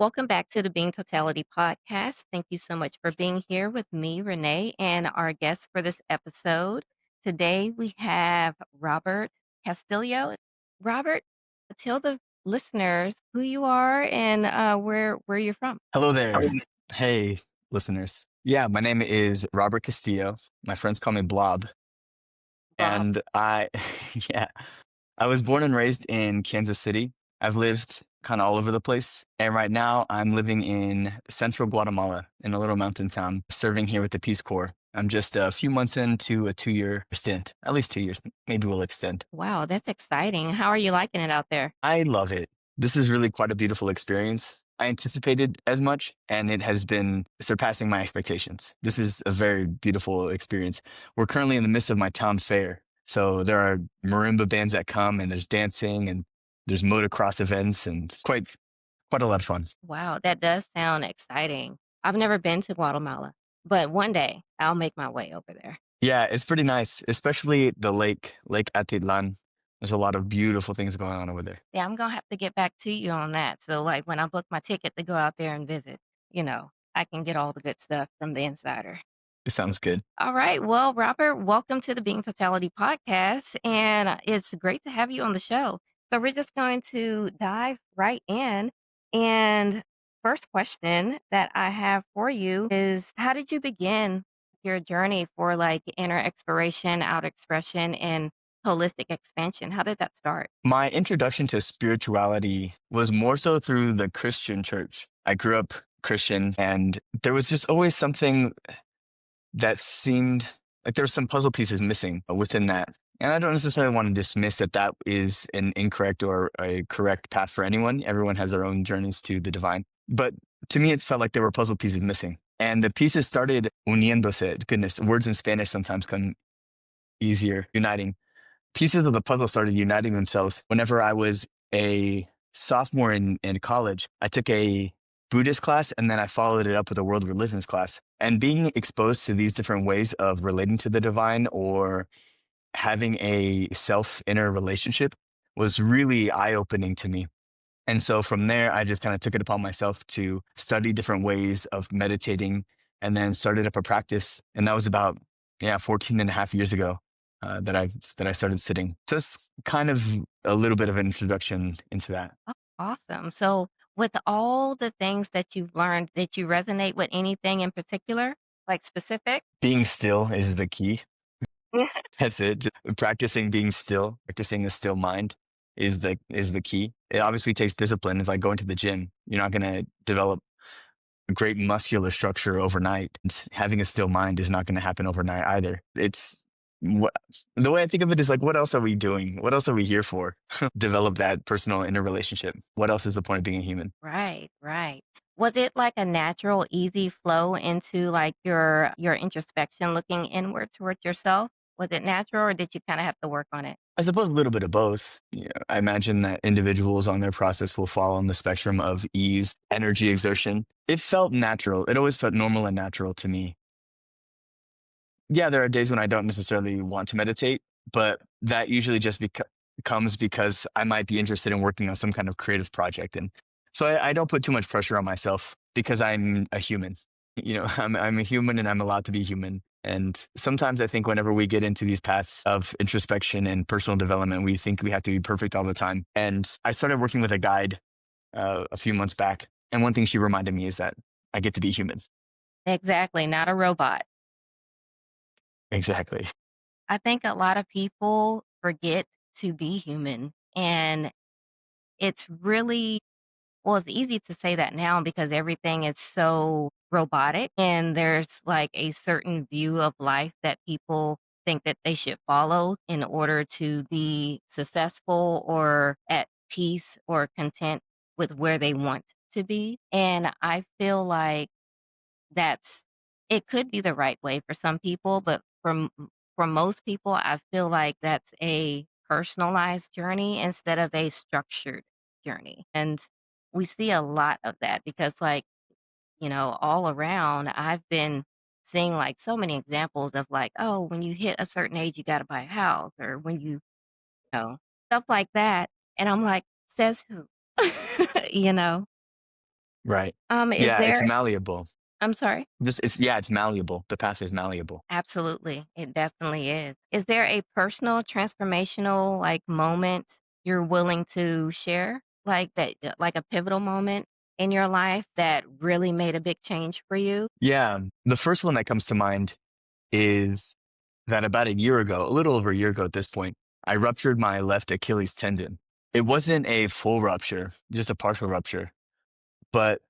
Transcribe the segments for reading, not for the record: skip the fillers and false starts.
Welcome back to the Being Totality podcast. Thank you so much for being here with me, Renee, and our guest for this episode. Today we have Robert Castillo. Robert, tell the listeners who you are and where you're from. Hello there. Hey, listeners. Yeah, my name is Robert Castillo. My friends call me Blob. Bob. And yeah, I was born and raised in Kansas City. I've lived kind of all over the place. And right now I'm living in central Guatemala in a little mountain town, serving here with the Peace Corps. I'm just a few months into a 2 year stint, at least 2 years. Maybe we'll extend. Wow, that's exciting. How are you liking it out there? I love it. This is really quite a beautiful experience. I anticipated as much, and it has been surpassing my expectations. This is a very beautiful experience. We're currently in the midst of my town fair. So there are marimba bands that come, and there's dancing, and there's motocross events, and it's quite a lot of fun. Wow, that does sound exciting. I've never been to Guatemala, but one day I'll make my way over there. Yeah, it's pretty nice, especially the Lake Atitlan. There's a lot of beautiful things going on over there. Yeah, I'm gonna have to get back to you on that. So, like, when I book my ticket to go out there and visit, I can get all the good stuff from the insider. It sounds good. All right. Well, Robert, welcome to the Being Totality podcast. And it's great to have you on the show. So, we're just going to dive right in. And first question that I have for you is, how did you begin your journey for like inner exploration, out expression, and holistic expansion? How did that start? My introduction to spirituality was more so through the Christian church. I grew up Christian, and there was just always something that seemed like there were some puzzle pieces missing within that. And I don't necessarily want to dismiss that that is an incorrect or a correct path for anyone. Everyone has their own journeys to the divine. But to me, it felt like there were puzzle pieces missing. And the pieces started uniéndose. Goodness, words in Spanish sometimes come easier, uniting. Pieces of the puzzle started uniting themselves whenever I was a sophomore in college. I took a Buddhist class, and then I followed it up with a world religions class. And being exposed to these different ways of relating to the divine or having a self inner relationship was really eye opening to me. And so from there, I just kind of took it upon myself to study different ways of meditating and then started up a practice. And that was about, 14 and a half years ago that I started sitting. Just kind of a little bit of an introduction into that. Oh, awesome. So, with all the things that you've learned, did you resonate with anything in particular, like specific? Being still is the key. That's it. Just practicing being still, practicing a still mind is the key. It obviously takes discipline. It's like going to the gym. You're not going to develop great muscular structure overnight. Having a still mind is not going to happen overnight either. It's what the way I think of it is like, what else are we doing? What else are we here for? Develop that personal inner relationship. What else is the point of being a human? Right, right. Was it like a natural, easy flow into like your introspection, looking inward towards yourself? Was it natural, or did you kind of have to work on it? I suppose a little bit of both. Yeah, I imagine that individuals on their process will fall on the spectrum of ease, energy exertion. It felt natural. It always felt normal and natural to me. Yeah, there are days when I don't necessarily want to meditate, but that usually just comes because I might be interested in working on some kind of creative project. And so I don't put too much pressure on myself because I'm a human. I'm a human and I'm allowed to be human. And sometimes I think whenever we get into these paths of introspection and personal development, we think we have to be perfect all the time. And I started working with a guide a few months back. And one thing she reminded me is that I get to be human. Exactly, not a robot. Exactly. I think a lot of people forget to be human, and it's really well, it's easy to say that now because everything is so robotic and there's like a certain view of life that people think that they should follow in order to be successful or at peace or content with where they want to be. And I feel like that's it could be the right way for some people, but for most people, I feel like that's a personalized journey instead of a structured journey. And we see a lot of that because, like, all around, I've been seeing like so many examples of like, oh, when you hit a certain age, you got to buy a house, or when know, stuff like that. And I'm like, says who? you know? Right. Is Yeah, it's there malleable. I'm sorry? Just it's yeah, it's malleable. The path is malleable. Absolutely, it definitely is. Is there a personal transformational, like, moment you're willing to share? Like that like a pivotal moment in your life that really made a big change for you? Yeah, the first one that comes to mind is that about a year ago, a little over a year ago at this point, I ruptured my left Achilles tendon. It wasn't a full rupture, just a partial rupture, but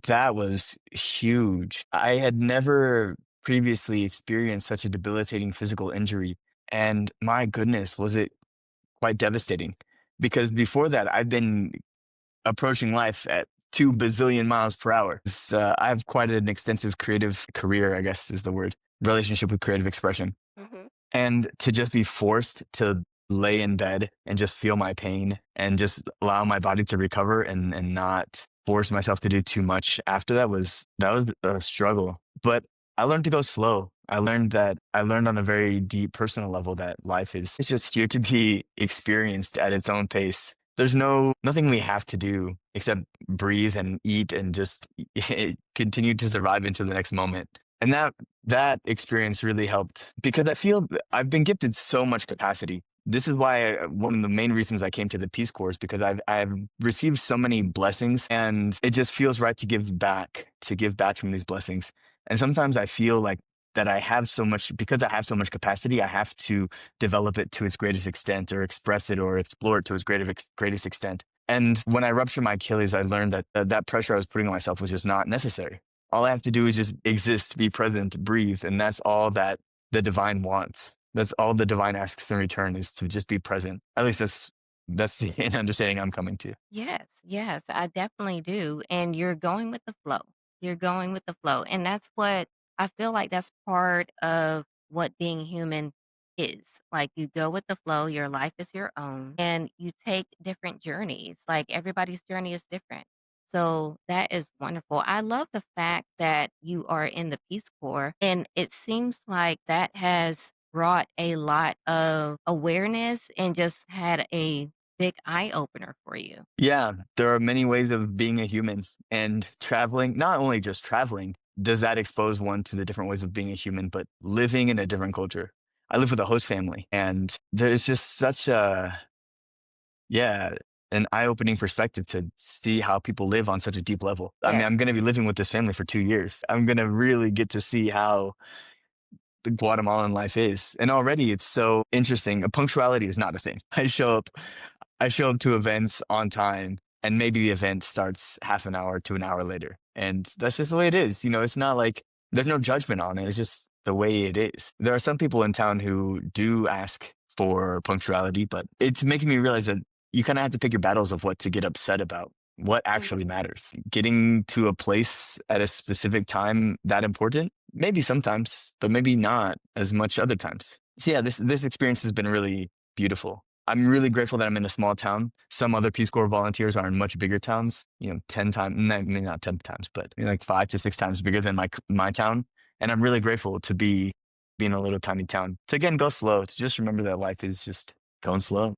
that was huge. I had never previously experienced such a debilitating physical injury. And my goodness, was it quite devastating. Because before that, I've been approaching life at 2 bazillion miles per hour. I have quite an extensive creative career, I guess is the word, relationship with creative expression. Mhm. And to just be forced to lay in bed and just feel my pain and just allow my body to recover and not force myself to do too much after that was a struggle. But I learned to go slow. I learned on a very deep personal level that life is it's just here to be experienced at its own pace. There's nothing we have to do except breathe and eat and just continue to survive into the next moment. And that experience really helped because I feel I've been gifted so much capacity. This is why one of the main reasons I came to the Peace Corps is because I've received so many blessings, and it just feels right to give back from these blessings. And sometimes I feel like that I have so much because I have so much capacity, I have to develop it to its greatest extent, or express it, or explore it to its greatest extent. And when I ruptured my Achilles, I learned that that pressure I was putting on myself was just not necessary. All I have to do is just exist, be present, breathe, and that's all that the divine wants. That's all the divine asks in return is to just be present. At least that's the understanding I'm coming to. Yes, yes, I definitely do. And you're going with the flow. You're going with the flow. And that's what I feel like that's part of what being human is. Like you go with the flow, your life is your own, and you take different journeys. Like everybody's journey is different. So that is wonderful. I love the fact that you are in the Peace Corps, and it seems like that has brought a lot of awareness and just had a big eye opener for you. Yeah, there are many ways of being a human, and traveling, not only just traveling, does that expose one to the different ways of being a human, but living in a different culture. I live with a host family, and there's just such a, yeah, an eye-opening perspective to see how people live on such a deep level. I mean, Yes. I'm going to be living with this family for 2 years. I'm going to really get to see how the Guatemalan life is. And already it's so interesting. Punctuality is not a thing. I show up to events on time, and maybe the event starts half an hour to an hour later. And that's just the way it is. It's not like there's no judgment on it. It's just the way it is. There are some people in town who do ask for punctuality, but it's making me realize that you kind of have to pick your battles of what to get upset about. What actually Mhm. matters? Getting to a place at a specific time that important? Maybe sometimes, but maybe not as much other times. So yeah, this experience has been really beautiful. I'm really grateful that I'm in a small town. Some other Peace Corps volunteers are in much bigger towns, 10 times, maybe not 10 times, but like 5 to 6 times bigger than my town. And I'm really grateful to be in a little tiny town. To again, go slow, to just remember that life is just going slow.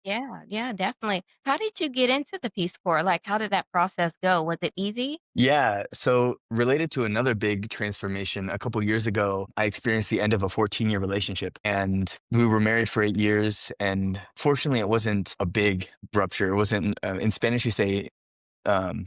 Yeah, yeah, definitely. How did you get into the Peace Corps? Like, how did that process go? Was it easy? Yeah. So related to another big transformation, a couple years ago, I experienced the end of a 14-year relationship, and we were married for 8 years. And fortunately, it wasn't a big rupture. It wasn't, in Spanish, you say, um,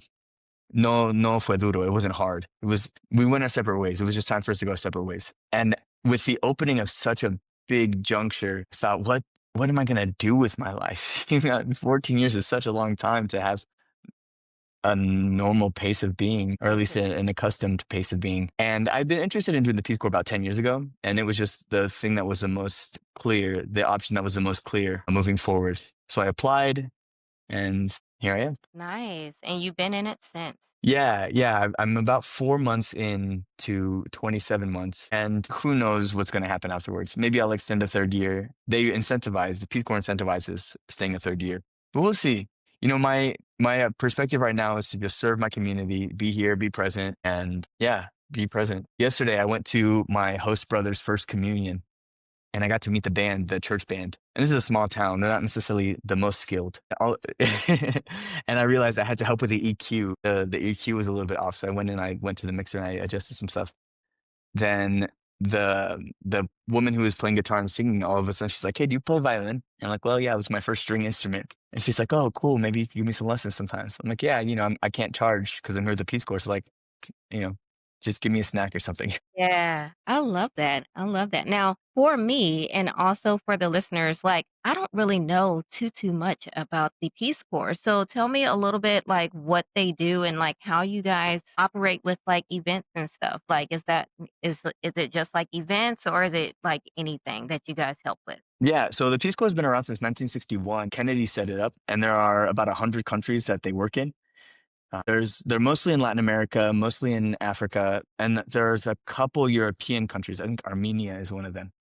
no fue duro. It wasn't hard. We went our separate ways. It was just time for us to go our separate ways. And with the opening of such a big juncture, I thought, what am I going to do with my life? 14 years is such a long time to have a normal pace of being, or at least Mhm. an accustomed pace of being. And I've been interested in doing the Peace Corps about 10 years ago. And it was just the thing that was the most clear, the option that was the most clear moving forward. So I applied, and here I am. Nice. And you've been in it since. Yeah, yeah. I'm about 4 months in to 27 months, and who knows what's going to happen afterwards. Maybe I'll extend a third year. The Peace Corps incentivizes staying a third year, but we'll see. My perspective right now is to just serve my community, be here, be present, and yeah, be present. Yesterday, I went to my host brother's first communion, and I got to meet the band, the church band. And this is a small town. They're not necessarily the most skilled. And I realized I had to help with the EQ. The EQ was a little bit off. So I went to the mixer and I adjusted some stuff. Then the woman who was playing guitar and singing, all of a sudden she's like, "Hey, do you play violin?" And I'm like, "Well, yeah, it was my first string instrument." And she's like, "Oh, cool. Maybe you can give me some lessons sometimes." I'm like, "Yeah, I can't charge because I'm here at the Peace Corps. So like, you know, just give me a snack or something." Yeah, I love that. I love that. Now, for me and also for the listeners, like I don't really know too much about the Peace Corps. So tell me a little bit like what they do and like how you guys operate with like events and stuff. Like is it just like events or is it like anything that you guys help with? Yeah, so the Peace Corps has been around since 1961. Kennedy set it up, and there are about 100 countries that they work in. They're mostly in Latin America, mostly in Africa, and there's a couple European countries. I think Armenia is one of them.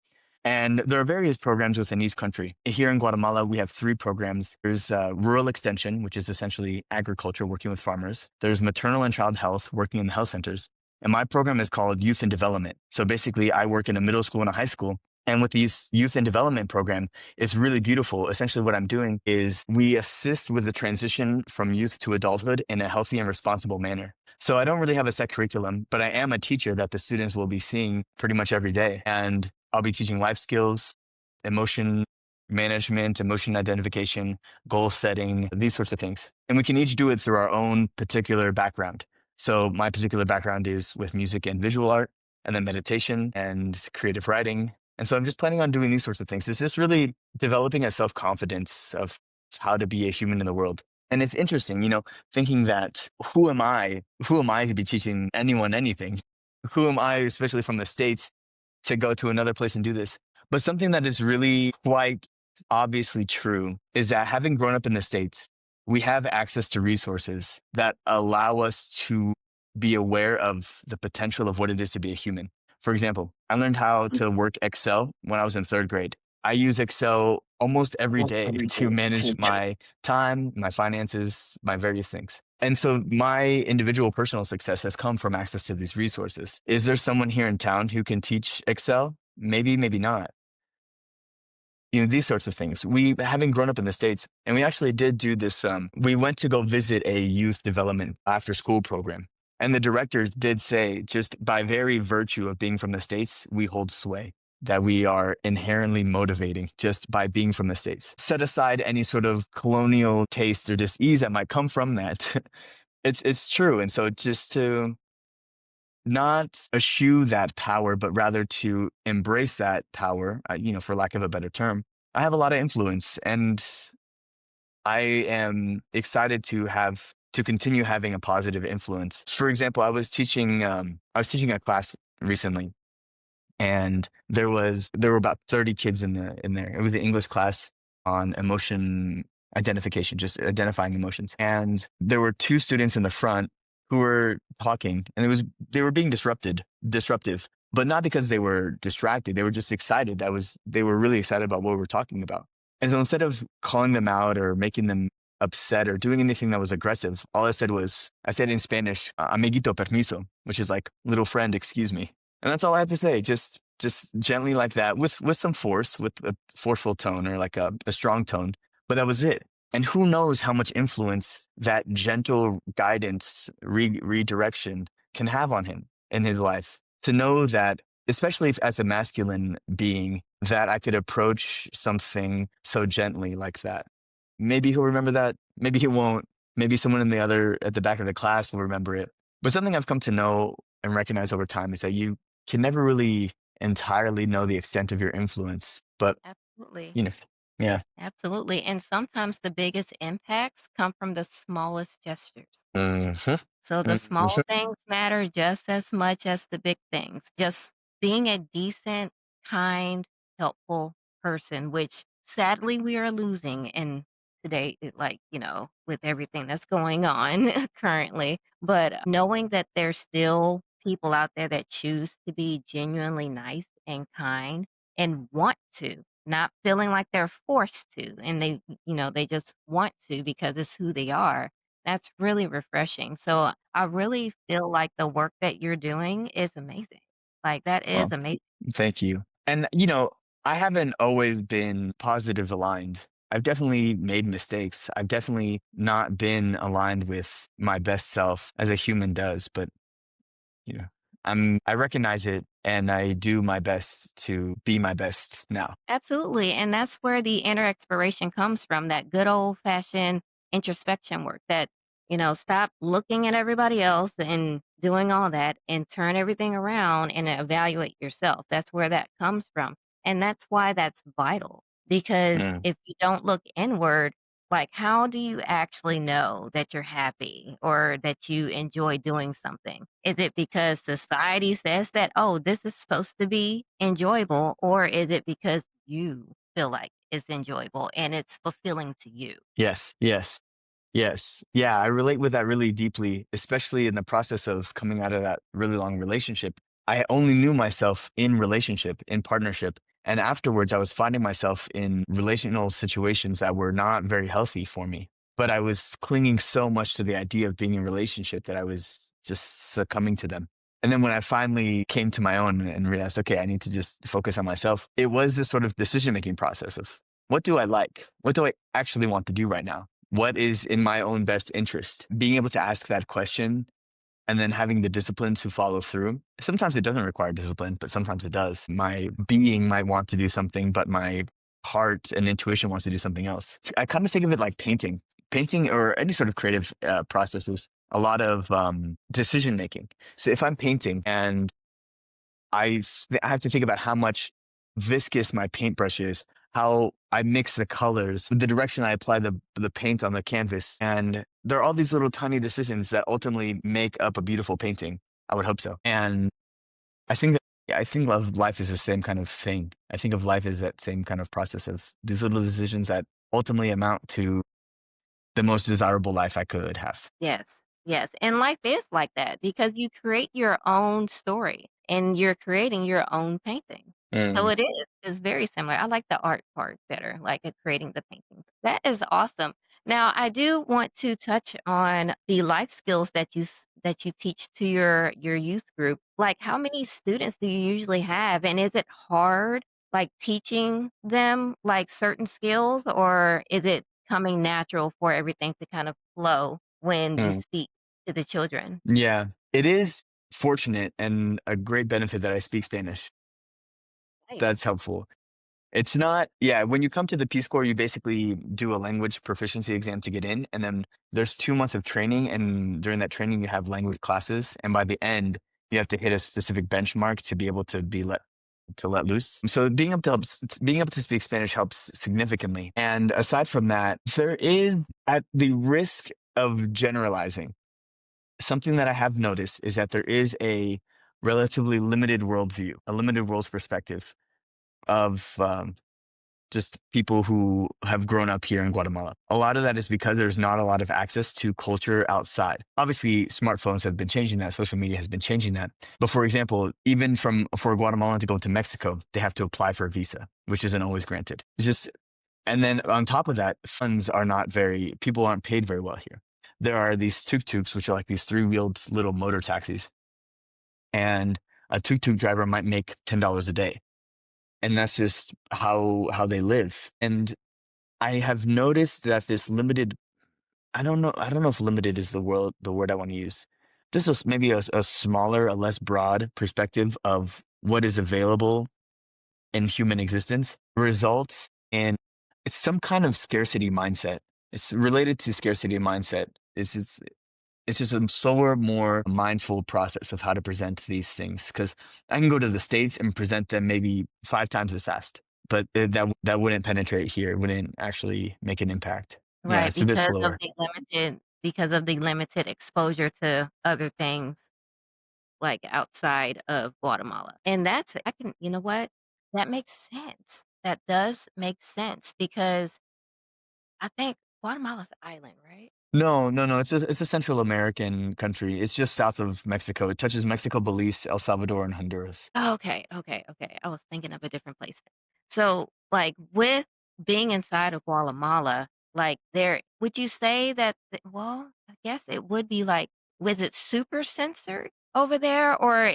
And there are various programs within each country. Here in Guatemala, we have three programs. There's rural extension, which is essentially agriculture, working with farmers. There's maternal and child health, working in the health centers. And my program is called Youth and Development. So basically, I work in a middle school and a high school. And with these youth and development program, it's really beautiful. Essentially, what I'm doing is we assist with the transition from youth to adulthood in a healthy and responsible manner. So I don't really have a set curriculum, but I am a teacher that the students will be seeing pretty much every day. And I'll be teaching life skills, emotion management, emotion identification, goal setting, these sorts of things. And we can each do it through our own particular background. So my particular background is with music and visual art, and then meditation and creative writing. And so I'm just planning on doing these sorts of things. It's just really developing a self-confidence of how to be a human in the world. And it's interesting, thinking that who am I? Who am I to be teaching anyone anything? Who am I, especially from the States, to go to another place and do this? But something that is really quite obviously true is that having grown up in the States, we have access to resources that allow us to be aware of the potential of what it is to be a human. For example, I learned how to work Excel when I was in third grade. I use Excel almost every day to manage my time, my finances, my various things. And so my individual personal success has come from access to these resources. Is there someone here in town who can teach Excel? Maybe, maybe not. These sorts of things. We, having grown up in the States, and we actually did do this. We went to go visit a youth development after school program. And the directors did say, just by very virtue of being from the States, we hold sway, that we are inherently motivating just by being from the States. Set aside any sort of colonial taste or dis-ease that might come from that. It's true. And so just to not eschew that power, but rather to embrace that power, for lack of a better term. I have a lot of influence, and I am excited to continue having a positive influence. For example, I was teaching a class recently, and there were about 30 kids in there. It was the English class on emotion identification, just identifying emotions. And there were two students in the front who were talking, and they were being disruptive, but not because they were distracted. They were just excited. They were really excited about what we were talking about. And so instead of calling them out or making them upset or doing anything that was aggressive, all I said in Spanish, amiguito permiso, which is like little friend, excuse me. And that's all I have to say. Just gently like that, with some force, with a forceful tone or like a strong tone. But that was it. And who knows how much influence that gentle guidance, redirection can have on him in his life. To know that, especially if, as a masculine being, that I could approach something so gently like that. Maybe he'll remember that. Maybe he won't. Maybe someone at the back of the class will remember it. But something I've come to know and recognize over time is that you can never really entirely know the extent of your influence. But, Absolutely. you know, yeah. Absolutely. And sometimes the biggest impacts come from the smallest gestures. Hmm. So the small things matter just as much as the big things. Just being a decent, kind, helpful person, which sadly we are losing in today, like, with everything that's going on currently. But knowing that there's still people out there that choose to be genuinely nice and kind and want to, not feeling like they're forced to, and they just want to because it's who they are. That's really refreshing. So I really feel like the work that you're doing is amazing. Like, that is Well, amazing. thank you. And, I haven't always been positive aligned. I've definitely made mistakes. I've definitely not been aligned with my best self as a human does, but you know, I recognize it and I do my best to be my best now. Absolutely, and that's where the inner exploration comes from, that good old-fashioned introspection work that, stop looking at everybody else and doing all that and turn everything around and evaluate yourself. That's where that comes from, and that's why that's vital, because Mm. if you don't look inward, like, how do you actually know that you're happy or that you enjoy doing something? Is it because society says that, "Oh, this is supposed to be enjoyable," or is it because you feel like it's enjoyable and it's fulfilling to you? Yes, yes. Yes. Yeah, I relate with that really deeply, especially in the process of coming out of that really long relationship. I only knew myself in relationship, in partnership. And afterwards, I was finding myself in relational situations that were not very healthy for me. But I was clinging so much to the idea of being in relationship that I was just succumbing to them. And then when I finally came to my own and realized, okay, I need to just focus on myself, it was this sort of decision making process of what do I like? What do I actually want to do right now? What is in my own best interest? Being able to ask that question and then having the discipline to follow through. Sometimes it doesn't require discipline, but sometimes it does. My being might want to do something, but my heart and intuition wants to do something else. I kind of think of it like painting or any sort of creative processes, a lot of decision making. So if I'm painting and I have to think about how much viscous my paintbrush is, how I mix the colors, the direction I apply the paint on the canvas, and there are all these little tiny decisions that ultimately make up a beautiful painting. I would hope so. And I think that I think of life is the same kind of thing. I think of life as that same kind of process of these little decisions that ultimately amount to the most desirable life I could have. Yes, yes, and life is like that because you create your own story and you're creating your own painting. So Mm, it's very similar. I like the art part better, like, creating the painting. That is awesome. Now, I do want to touch on the life skills that you teach to your youth group. Like, how many students do you usually have, and is it hard, like, teaching them, like, certain skills, or is it coming natural for everything to kind of flow when you mm. speak to the children? Yeah, it is fortunate and a great benefit that I speak Spanish. Nice. That's helpful. It's not yeah, when you come to the Peace Corps, you basically do a language proficiency exam to get in, and then there's 2 months of training, and during that training, you have language classes, and by the end, you have to hit a specific benchmark to be able to let loose. So being able to speak Spanish helps significantly, and aside from that, there is, at the risk of generalizing, something that I have noticed is that there is a relatively limited worldview, a limited world's perspective of, just people who have grown up here in Guatemala. A lot of that is because there's not a lot of access to culture outside. Obviously, smartphones have been changing that. Social media has been changing that. But for example, even for a Guatemalan to go to Mexico, they have to apply for a visa, which isn't always granted. It's just, and then on top of that, funds are not very, people aren't paid very well here. There are these tuk-tuks, which are like these three-wheeled little motor taxis, and a tuk-tuk driver might make $10 a day, and that's just how they live. And I have noticed that this limited, I don't know if limited is the word I want to use. Just maybe a smaller, a less broad perspective of what is available in human existence results in it's some kind of scarcity mindset. It's related to scarcity mindset. It's just a slower, more mindful process of how to present these things. Because I can go to the States and present them maybe 5 times as fast, but that wouldn't penetrate here. It wouldn't actually make an impact. Yeah, Right, it's a bit slower. because of the limited exposure to other things, like, outside of Guatemala, and that's I can you know what? That makes sense. That does make sense because I think Guatemala's an island, right? No, no, no. It's a Central American country. It's just south of Mexico. It touches Mexico, Belize, El Salvador, and Honduras. Oh, okay, okay, okay. I was thinking of a different place. So, like, with being inside of Guatemala, like, there would you say that well, I guess it would be like, was it super censored over there, or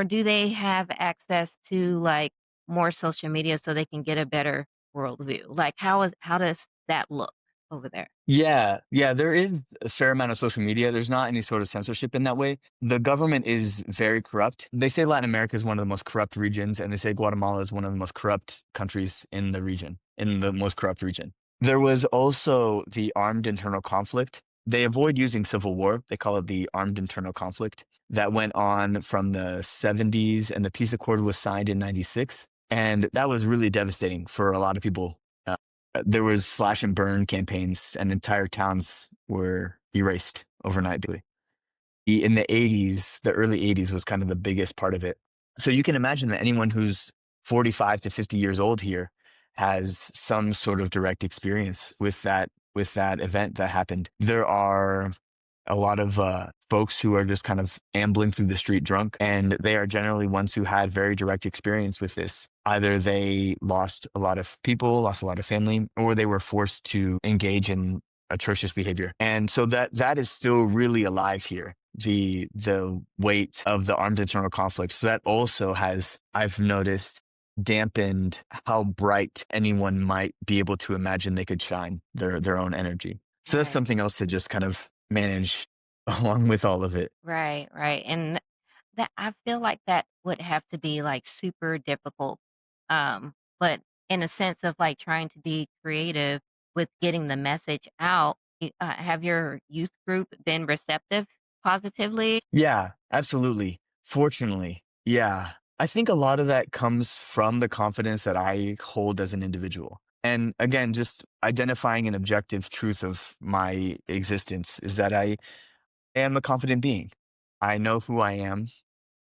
do they have access to, like more social media so they can get a better worldview? Like, how does that look over there? Yeah, yeah, there is a fair amount of social media. There's not any sort of censorship in that way. The government is very corrupt. They say Latin America is one of the most corrupt regions, and they say Guatemala is one of the most corrupt countries in the region, in the most corrupt region. There was also the armed internal conflict. They avoid using civil war. They call it the armed internal conflict that went on from the 70s, and the peace accord was signed in 96. And that was really devastating for a lot of people. There was slash and burn campaigns, and entire towns were erased overnight. Basically, in the 80s, the early 80s was kind of the biggest part of it. So you can imagine that anyone who's 45 to 50 years old here has some sort of direct experience with that event that happened. There are a lot of folks who are just kind of ambling through the street drunk, and they are generally ones who had very direct experience with this. Either they lost a lot of people, lost a lot of family, or they were forced to engage in atrocious behavior. And so that is still really alive here. The weight of the armed internal conflict. So that also has, I've noticed, dampened how bright anyone might be able to imagine they could shine their own energy. So that's Right. something else to just kind of manage along with all of it. Right, right, and that I feel like that would have to be, like, super difficult, but in a sense of, like, trying to be creative with getting the message out, have your youth group been receptive positively? Yeah, absolutely. Fortunately, yeah. I think a lot of that comes from the confidence that I hold as an individual. And again, just identifying an objective truth of my existence is that I am a confident being. I know who I am.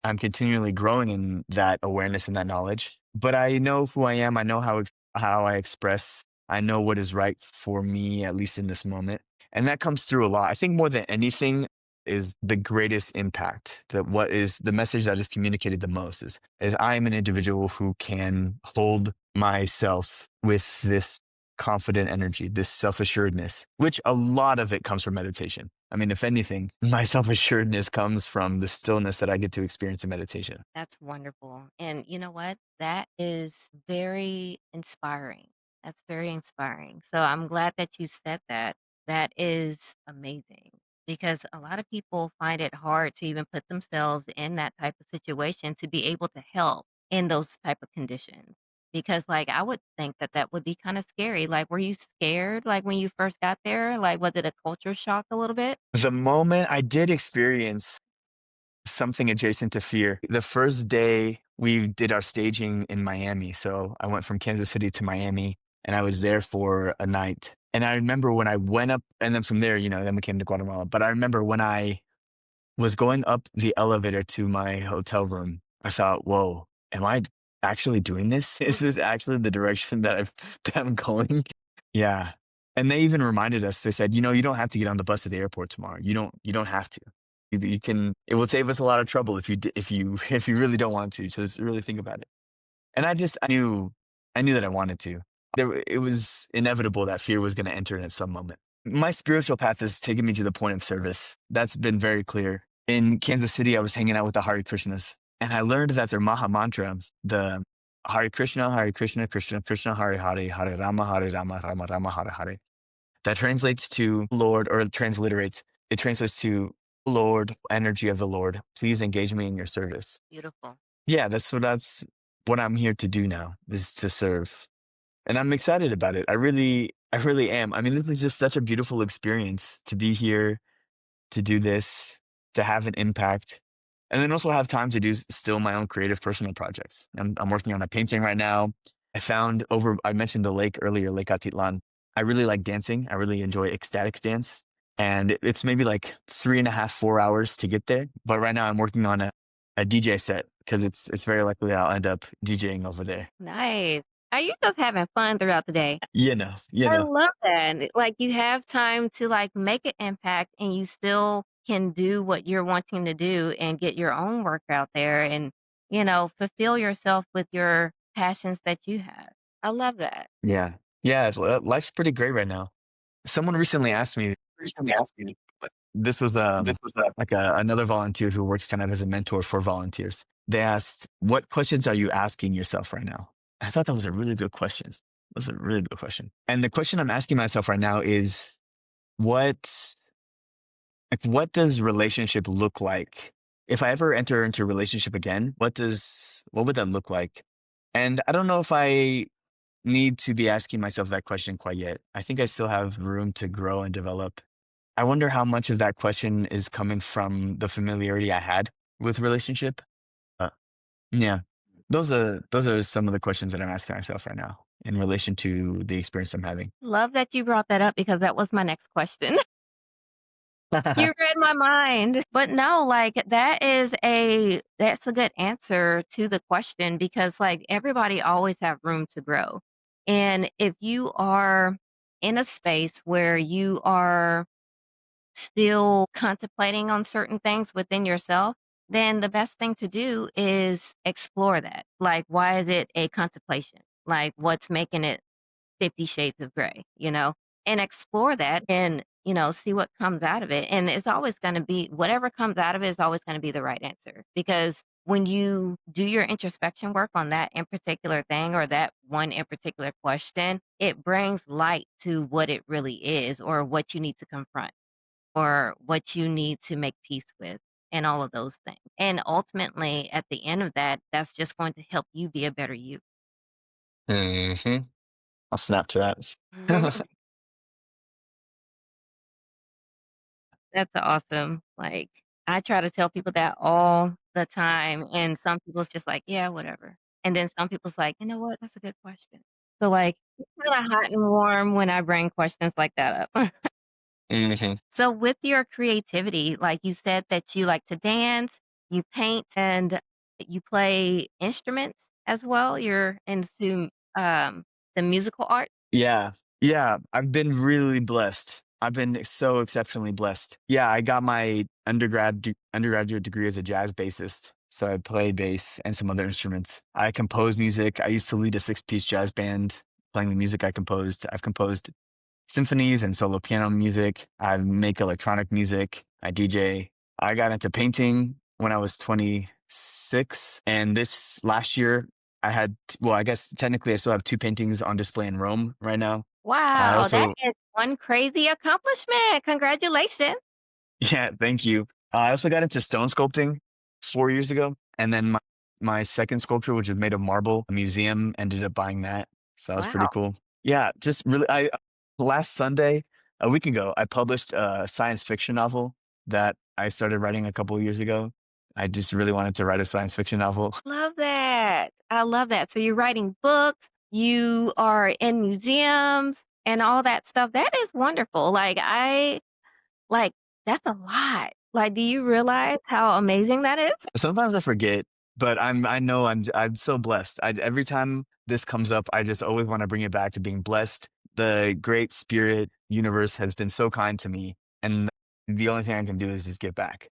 I'm continually growing in that awareness and that knowledge, but I know who I am. I know how I express. I know what is right for me, at least in this moment. And that comes through a lot. I think more than anything is the greatest impact, that what is the message that is communicated the most is I am an individual who can hold myself with this confident energy, this self-assuredness, which a lot of it comes from meditation. I mean, if anything, my self-assuredness comes from the stillness that I get to experience in meditation. That's wonderful. And you know what? That is very inspiring. That's very inspiring. So I'm glad that you said that. That is amazing because a lot of people find it hard to even put themselves in that type of situation to be able to help in those type of conditions. Because like I would think that that would be kind of scary. Like were you scared like when you first got there? Like was it a culture shock a little bit? The moment I did experience something adjacent to fear, the first day we did our staging in Miami. So I went from Kansas City to Miami and I was there for a night. And I remember when I went up, and then from there, then we came to Guatemala. But I remember when I was going up the elevator to my hotel room, I thought, whoa, am I actually doing this? Is this actually the direction that I'm going? Yeah. And they even reminded us, they said, you don't have to get on the bus at the airport tomorrow. You don't have to. You can, it will save us a lot of trouble if you really don't want to. Just really think about it. And I knew that I wanted to. It was inevitable that fear was going to enter in at some moment. My spiritual path has taken me to the point of service. That's been very clear. In Kansas City, I was hanging out with the Hare Krishnas, and I learned that their Maha mantra, the Hare Krishna, Krishna Krishna, Hare Hare, Hare Rama, Rama Rama, Hare Hare. That translates to Lord, or transliterates. It translates to Lord, energy of the Lord. Please engage me in your service. Beautiful. Yeah, that's what I'm here to do now, is to serve. And I'm excited about it. I really am. I mean, this was just such a beautiful experience to be here, to do this, to have an impact, and then also have time to do still my own creative personal projects. I'm working on a painting right now. I mentioned the lake earlier, Lake Atitlan. I really like dancing. I really enjoy ecstatic dance. And it's maybe like 3.5, 4 hours to get there. But right now I'm working on a DJ set because it's very likely that I'll end up DJing over there. Nice. Are you just having fun throughout the day? You know, you I know. love that. And like, you have time to, like, make an impact, and you still can do what you're wanting to do and get your own work out there and, fulfill yourself with your passions that you have. I love that. Yeah. Yeah, life's pretty great right now. Someone recently asked me, Recently asked me, but this was this was a like another volunteer who works kind of as a mentor for volunteers. They asked, "What questions are you asking yourself right now?" I thought that was a really good question. That's a really good question. And the question I'm asking myself right now is, what what does relationship look like? If I ever enter into a relationship again, what would that look like? And I don't know if I need to be asking myself that question quite yet. I think I still have room to grow and develop. I wonder how much of that question is coming from the familiarity I had with relationship. Uh, yeah. Those are some of the questions that I'm asking myself right now in relation to the experience I'm having. Love that you brought that up because that was my next question. You read my mind. But no, like, that's a good answer to the question because, like, everybody always have room to grow. And if you are in a space where you are still contemplating on certain things within yourself, then the best thing to do is explore that. Like, why is it a contemplation? Like, what's making it 50 Shades of Grey, you know? And explore that and, see what comes out of it. And it's always going to be whatever comes out of it is always going to be the right answer because when you do your introspection work on that in particular thing or that one in particular question, it brings light to what it really is or what you need to confront or what you need to make peace with and all of those things. And ultimately, at the end of that, that's just going to help you be a better you. Hmm. I'll snap to that. That's awesome. Like, I try to tell people that all the time, and some people's just like, "Yeah, whatever." And then some people's like, "You know what? That's a good question." So, like, it's kinda hot and warm when I bring questions like that up. Hmm. So, with your creativity, like you said that you like to dance, you paint, and you play instruments as well. You're into, the musical art? Yeah. Yeah. I've been really blessed. I've been so exceptionally blessed. Yeah, I got my undergraduate degree as a jazz bassist. So I play bass and some other instruments. I compose music. I used to lead a six-piece jazz band playing the music I composed. I've composed symphonies and solo piano music. I make electronic music. I DJ. I got into painting when I was 26. And this last year, well, I guess technically I still have two paintings on display in Rome right now. I Wow, that also, is one crazy accomplishment. Congratulations. yeah, thank you. I also got into stone sculpting 4 years ago. And then my second sculpture, which is made of marble, a museum ended up buying that. So that was pretty Wow. cool. Yeah, just really, last Sunday, a week ago, I published a science fiction novel that I started writing a couple of years ago. I just really wanted to write a science fiction novel. Love that. I love that. So you're writing books, you are in museums and all that stuff. That is wonderful. Like, that's a lot. Like, do you realize how amazing that is? Sometimes I forget, but I know I'm so blessed. Every time this comes up, I just always want to bring it back to being blessed. The great spirit universe has been so kind to me, and the only thing I can do is just give back.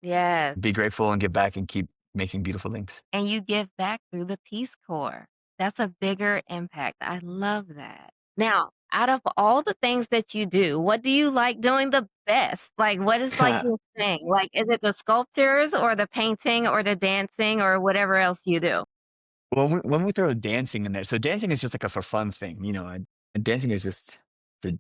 Yes. Be grateful and give back and keep making beautiful things. And you give back through the Peace Corps. That's a bigger impact. I love that. Now, out of all the things that you do, what do you like doing the best? Like, what is like your thing? Like, is it the sculptures or the painting or the dancing or whatever else you do? When we throw dancing in there, so dancing is just like a for fun thing, and dancing is just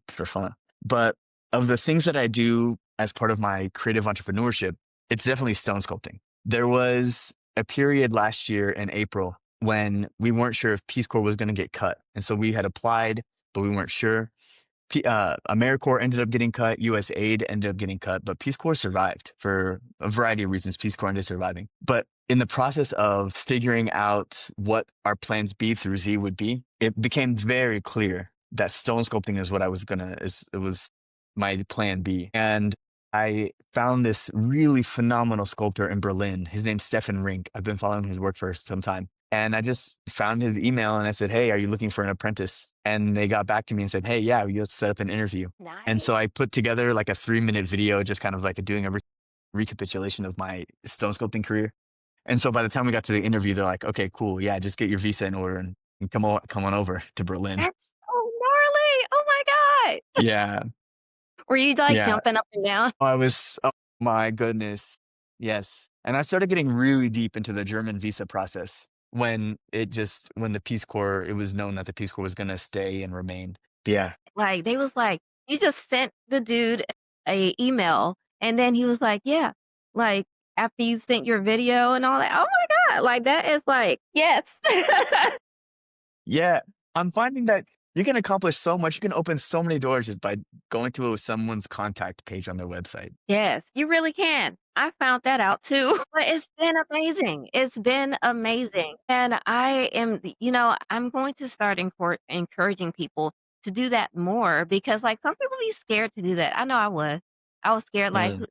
for fun. But of the things that I do as part of my creative entrepreneurship, it's definitely stone sculpting. There was a period last year in April when we weren't sure if Peace Corps was going to get cut. And so we had applied, but we weren't sure. AmeriCorps ended up getting cut. U.S. aid ended up getting cut, but Peace Corps survived for a variety of reasons. Peace Corps ended up surviving. But in the process of figuring out what our plans B through Z would be, it became very clear that stone sculpting is what I was it was my plan B. And I found this really phenomenal sculptor in Berlin. His name's Stefan Rink. I've been following his work for some time. And I just found his email and I said, "Hey, are you looking for an apprentice?" And they got back to me and said, "Hey, yeah, let's set up an interview." And so Nice. I put together like a 3-minute video, just kind of like doing a recapitulation of my stone sculpting career. And so by the time we got to the interview, they're like, "Okay, cool. Yeah, just get your visa in order and come on over to Berlin." That's so gnarly. Oh my God. Yeah. Were you like Yeah. jumping up and down? Oh, my goodness. Yes. And I started getting really deep into the German visa process when the Peace Corps, it was known that the Peace Corps was gonna stay and remain. Yeah. Like, they was like, "You just sent the dude a email," and then he was like, "Yeah," like, after you sent your video and all that. Oh my god, like, that is like yes. Yeah. I'm finding that you can accomplish so much. You can open so many doors just by going to someone's contact page on their website. Yes, you really can. I found that out too, but it's been amazing. It's been amazing, and I am I'm going to start encouraging people to do that more because, like, some people be scared to do that. I know I was. I was scared, like, Mm.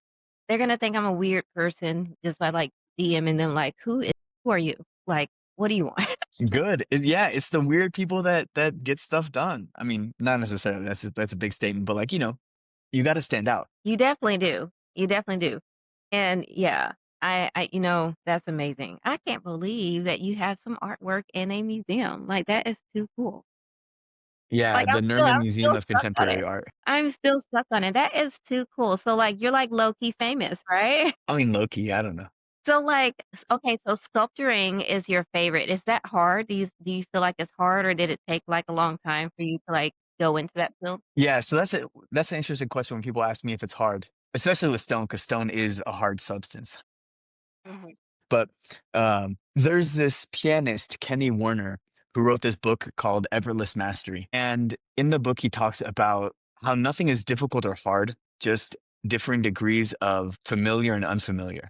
they're gonna think I'm a weird person just by, like, DMing them, like, who are you? Like, what do you want?" Good. Yeah, it's the weird people that get stuff done. I mean, not necessarily. That's a big statement, but like, you got to stand out. You definitely do. You definitely do. And yeah, that's amazing. I can't believe that you have some artwork in a museum. Like that is too cool. Yeah, Like the Nerman I'm Museum still of stuck on Contemporary it. Art. I'm still stuck on it. That is too cool. So like you're like low key famous, right? I mean, Loki, I don't know. So like okay, so sculpturing is your favorite. Is that hard? Do you feel like it's hard or did it take like a long time for you to like go into that field? Yeah, so that's an interesting question when people ask me if it's hard, especially with stone, because stone is a hard substance. Mhm. But there's this pianist, Kenny Werner, who wrote this book called Effortless Mastery. And in the book, he talks about how nothing is difficult or hard, just differing degrees of familiar and unfamiliar.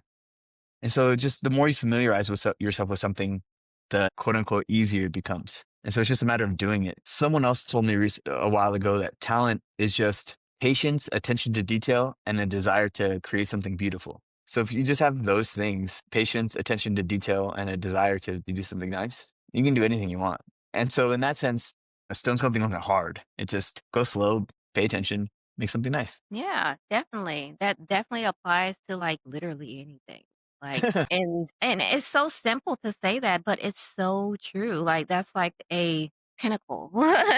And so just the more you familiarize yourself with something, the quote unquote easier it becomes. And so it's just a matter of doing it. Someone else told me a while ago that talent is just patience, attention to detail, and a desire to create something beautiful. So if you just have those things, patience, attention to detail, and a desire to do something nice, you can do anything you want. And so in that sense, a stone sculpting wasn't hard. It just go slow, pay attention, make something nice. Yeah, definitely. That definitely applies to like literally anything. Like and it's so simple to say that, but it's so true. Like that's like a pinnacle,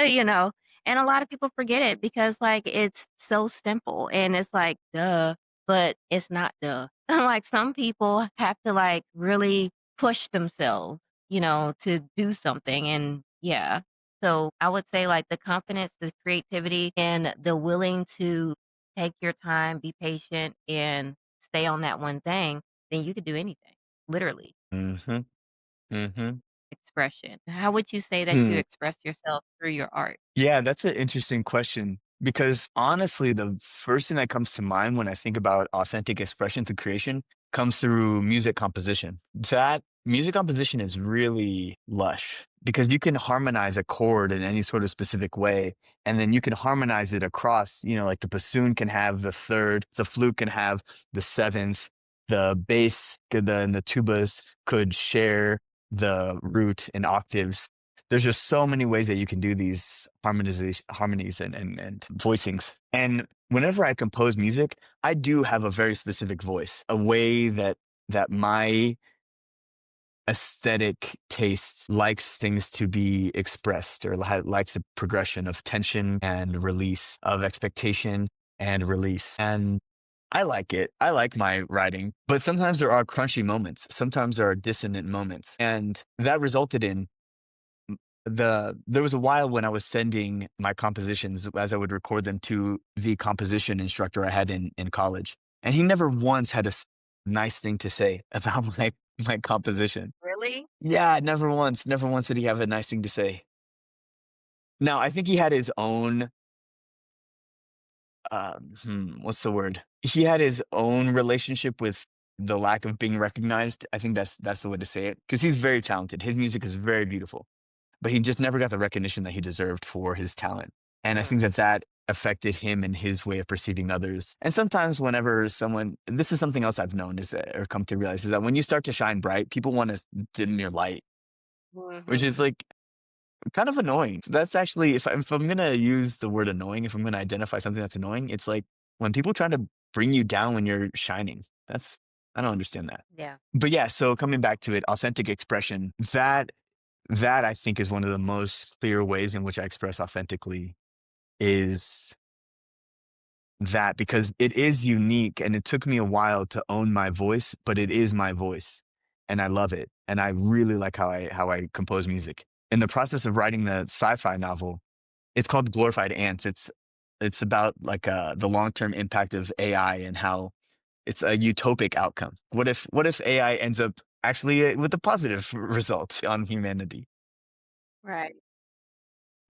you know. And a lot of people forget it because like it's so simple and it's like duh, but it's not duh. Like some people have to like really push themselves, to do something and yeah. So I would say like the confidence, the creativity, and the willing to take your time, be patient, and stay on that one thing, then you could do anything, literally. Hmm. Hmm. Expression. How would you say that you Hmm. express yourself through your art? Yeah, that's an interesting question because honestly, the first thing that comes to mind when I think about authentic expression through creation comes through music composition. That music composition is really lush because you can harmonize a chord in any sort of specific way. And then you can harmonize it across, like the bassoon can have the third, the flute can have the seventh, the bass and the tubas could share the root in octaves. There's just so many ways that you can do these harmonies and voicings. And whenever I compose music, I do have a very specific voice, a way that my aesthetic taste likes things to be expressed or likes a progression of tension and release, of expectation and release. And I like it. I like my writing, but sometimes there are crunchy moments. Sometimes there are dissonant moments. And that resulted in there was a while when I was sending my compositions as I would record them to the composition instructor I had in college. And he never once had nice thing to say about my composition. Really? Yeah, never once did he have a nice thing to say. Now, I think he had his own, what's the word? He had his own relationship with the lack of being recognized. I think that's the way to say it because he's very talented. His music is very beautiful, but he just never got the recognition that he deserved for his talent. And I think Mm, that affected him and his way of perceiving others. And sometimes whenever this is something else I've known or come to realize is that when you start to shine bright, people want to dim your light, which mhm. is like kind of annoying. That's actually, if I'm going to use the word annoying, if I'm going to identify something that's annoying, it's like when people try to bring you down when you're shining. I don't understand that. Yeah. But yeah, so coming back to it, authentic expression, that I think is one of the most clear ways in which I express authentically is that because it is unique and it took me a while to own my voice, but it is my voice and I love it. And I really like how I compose music. In the process of writing the sci-fi novel, it's called Glorified Ants. It's about like the long-term impact of AI and how it's a utopic outcome. What if AI ends up actually with a positive result on humanity? Right.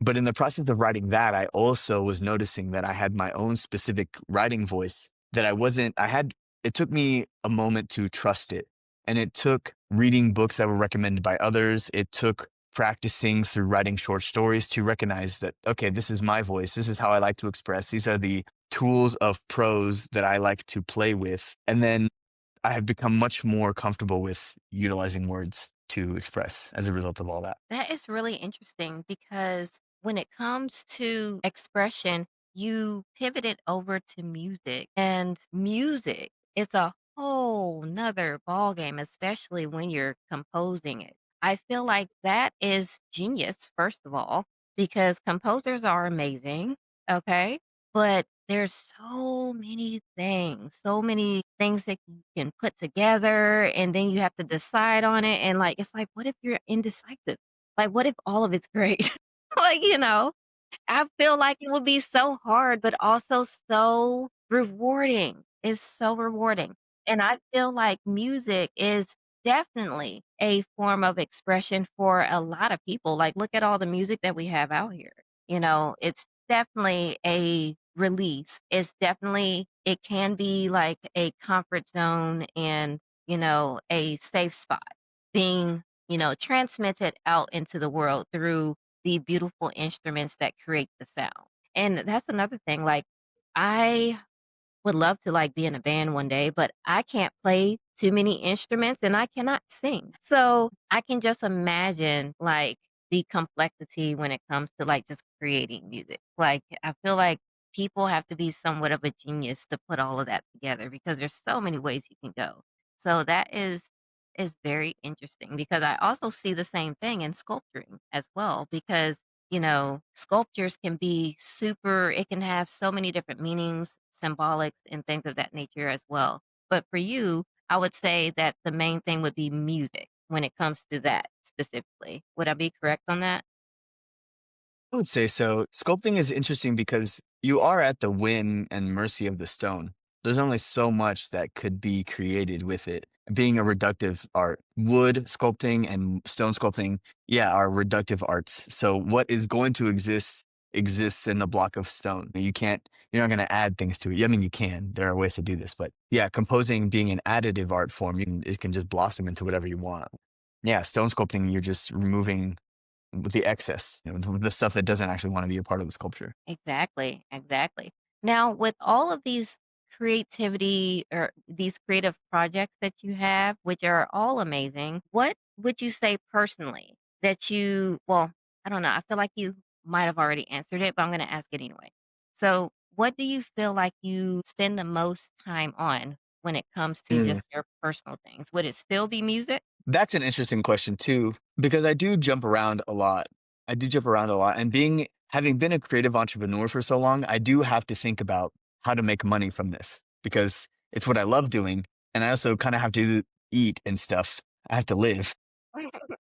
But in the process of writing that, I also was noticing that I had my own specific writing voice that I wasn't, I had, it took me a moment to trust it. And it took reading books that were recommended by others. It took practicing through writing short stories to recognize that, okay, this is my voice. This is how I like to express. These are the tools of prose that I like to play with. And then I have become much more comfortable with utilizing words to express as a result of all that. That is really interesting because when it comes to expression, you pivoted over to music, and music is a whole nother ballgame, especially when you're composing it. I feel like that is genius, first of all, because composers are amazing, okay? But there's so many things that you can put together, and then you have to decide on it. And like, it's like, what if you're indecisive? Like, what if all of it's great? Like, I feel like it would be so hard, but also so rewarding. It's so rewarding. And I feel like music is definitely a form of expression for a lot of people. Like, look at all the music that we have out here. It's definitely a release. It can be like a comfort zone and, a safe spot being, transmitted out into the world through the beautiful instruments that create the sound. And that's another thing, like, I would love to, like, be in a band one day, but I can't play too many instruments and I cannot sing. So, I can just imagine, like, the complexity when it comes to, like, just creating music. Like, I feel like people have to be somewhat of a genius to put all of that together because there's so many ways you can go. So, that is very interesting because I also see the same thing in sculpturing as well because sculptures can be super, it can have so many different meanings, symbolics, and things of that nature as well. But for you, I would say that the main thing would be music when it comes to that specifically. Would I be correct on that? I would say so. Sculpting is interesting because you are at the whim and mercy of the stone. There's only so much that could be created with it. Being a reductive art, wood sculpting and stone sculpting, yeah, are reductive arts. So what is going to exist exists in a block of stone. You're not going to add things to it. I mean, you can. There are ways to do this, but yeah, composing being an additive art form, it can just blossom into whatever you want. Yeah, stone sculpting, you're just removing with the excess, the stuff that doesn't actually want to be a part of the sculpture. Exactly, exactly. Now, with all of these creativity or these creative projects that you have, which are all amazing, what would you say personally well, I don't know, I feel like you might have already answered it, but I'm going to ask it anyway. So, what do you feel like you spend the most time on when it comes to Mm. just your personal things? Would it still be music? That's an interesting question too, because I do jump around a lot. I do jump around a lot. And having been a creative entrepreneur for so long, I do have to think about how to make money from this because it's what I love doing. And I also kind of have to eat and stuff. I have to live.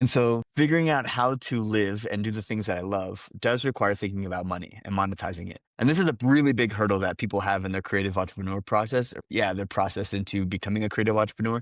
And so figuring out how to live and do the things that I love does require thinking about money and monetizing it. And this is a really big hurdle that people have in their creative entrepreneur process. Yeah, their process into becoming a creative entrepreneur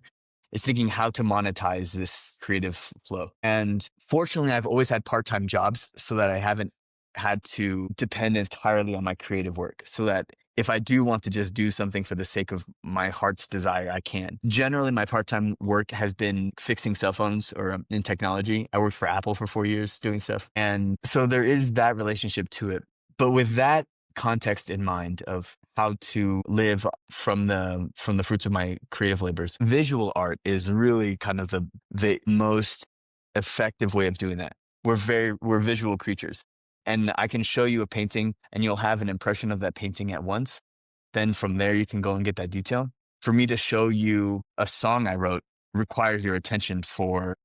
is thinking how to monetize this creative flow. And fortunately, I've always had part-time jobs so that I haven't had to depend entirely on my creative work so that if I do want to just do something for the sake of my heart's desire, I can. Generally, my part-time work has been fixing cell phones or in technology. I worked for Apple for 4 years doing stuff. And so there is that relationship to it. But with that context in mind of how to live from the fruits of my creative labors, visual art is really kind of the most effective way of doing that. We're visual creatures. And I can show you a painting and you'll have an impression of that painting at once. Then from there, you can go and get that detail. For me to show you a song I wrote requires your attention for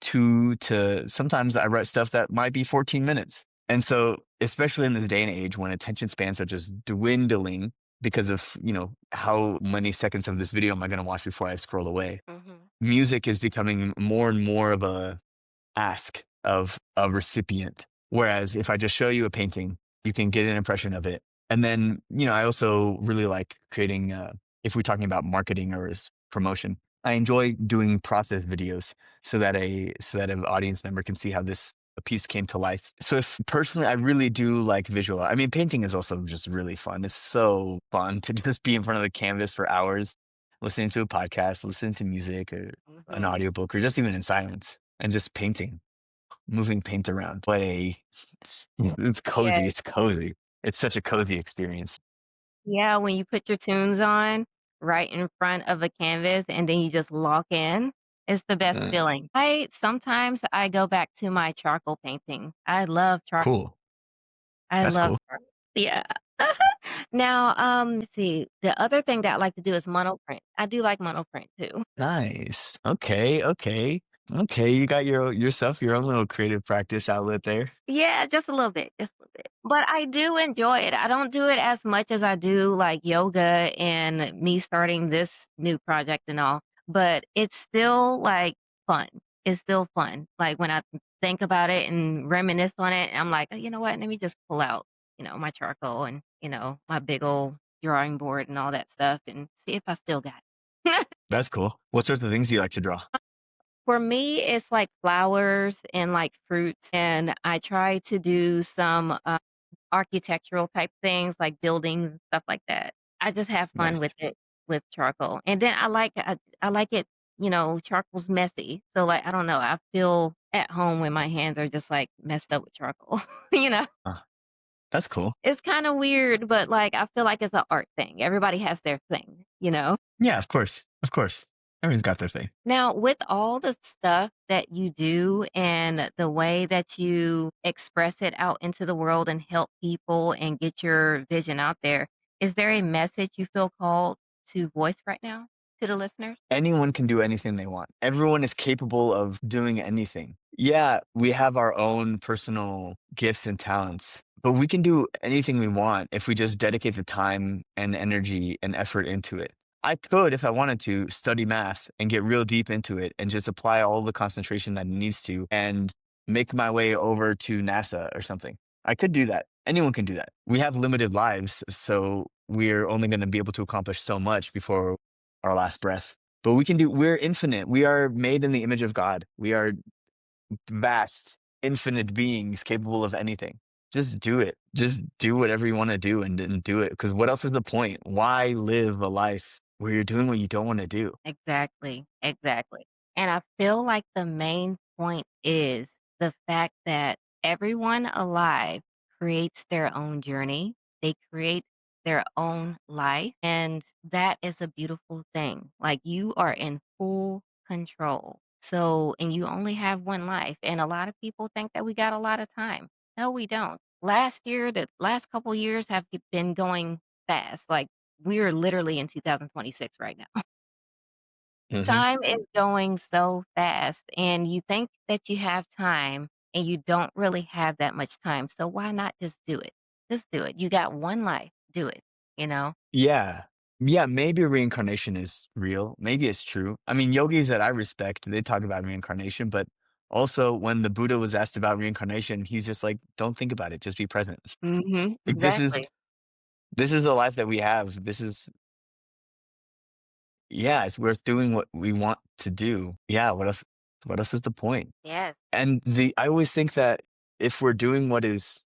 sometimes I write stuff that might be 14 minutes. And so, especially in this day and age when attention spans are just dwindling, because of, how many seconds of this video am I going to watch before I scroll away. Mhm. Music is becoming more and more of a ask of a recipient. Whereas if I just show you a painting, you can get an impression of it. And then, I also really like creating, if we're talking about marketing or promotion, I enjoy doing process videos so that an audience member can see how this a piece came to life. So if personally, I really do like visual. I mean, painting is also just really fun. It's so fun to just be in front of the canvas for hours, listening to a podcast, listening to music or an Mhm. audiobook, or just even in silence and just painting, moving paint around. It's cozy. Yes. It's cozy. It's such a cozy experience. Yeah, when you put your tunes on right in front of a canvas and then you just lock in, it's the best Uh, feeling. I sometimes I go back to my charcoal painting. I love charcoal. cool. I That's love cool. charcoal. Yeah. Now, let's see. The other thing that I like to do is monoprint. I do like monoprint too. Nice. Okay. Okay. Okay. You got yourself your own little creative practice outlet there. Yeah, just a little bit, just a little bit. But I do enjoy it. I don't do it as much as I do like yoga and me starting this new project and all, but it's still like fun. It's still fun. Like when I think about it and reminisce on it, I'm like, "Oh, you know what? Let me just pull out, my charcoal and, my big old drawing board and all that stuff and see if I still got it." That's cool. What sorts of things do you like to draw? For me, it's like flowers and like fruits, and I try to do some architectural type things like buildings, stuff like that. I just have fun with Nice. it with charcoal. And then I like it, charcoal's messy. So like I don't know, I feel at home when my hands are just like messed up with charcoal. you know. Uh, that's cool. It's kind of weird, but like I feel like it's an art thing. Everybody has their thing. Yeah, of course. Of course. Everyone's got their thing. Now, with all the stuff that you do and the way that you express it out into the world and help people and get your vision out there, is there a message you feel called to voice right now to the listeners? Anyone can do anything they want. Everyone is capable of doing anything. Yeah, we have our own personal gifts and talents, but we can do anything we want if we just dedicate the time and energy and effort into it. I could, if I wanted to, study math and get real deep into it and just apply all the concentration that it needs to and make my way over to NASA or something. I could do that. Anyone can do that. We have limited lives, so we're only going to be able to accomplish so much before our last breath. But we're infinite. We are made in the image of God. We are vast, infinite beings capable of anything. Just do it. Just do whatever you want to do and do it. Because what else is the point? Why live a life where you're doing what you don't want to do? Exactly, exactly. And I feel like the main point is the fact that everyone alive creates their own journey. They create their own life. And that is a beautiful thing. Like you are in full control. So, and you only have one life. And a lot of people think that we got a lot of time. No, we don't. The last couple years have been going fast. Like we're literally in 2026 right now. Hmm. Time is going so fast, and you think that you have time, and you don't really have that much time, so why not just do it? Just do it. You got one life, do it, you know? Yeah. Yeah, maybe reincarnation is real. Maybe it's true. I mean, yogis that I respect, they talk about reincarnation, but also when the Buddha was asked about reincarnation, he's just like, don't think about it, just be present. Mhm, Like this is exactly. this is the life that we have. This is Yeah, it's worth doing what we want to do. Yeah, what else is the point? Yes. And I always think that if we're doing what is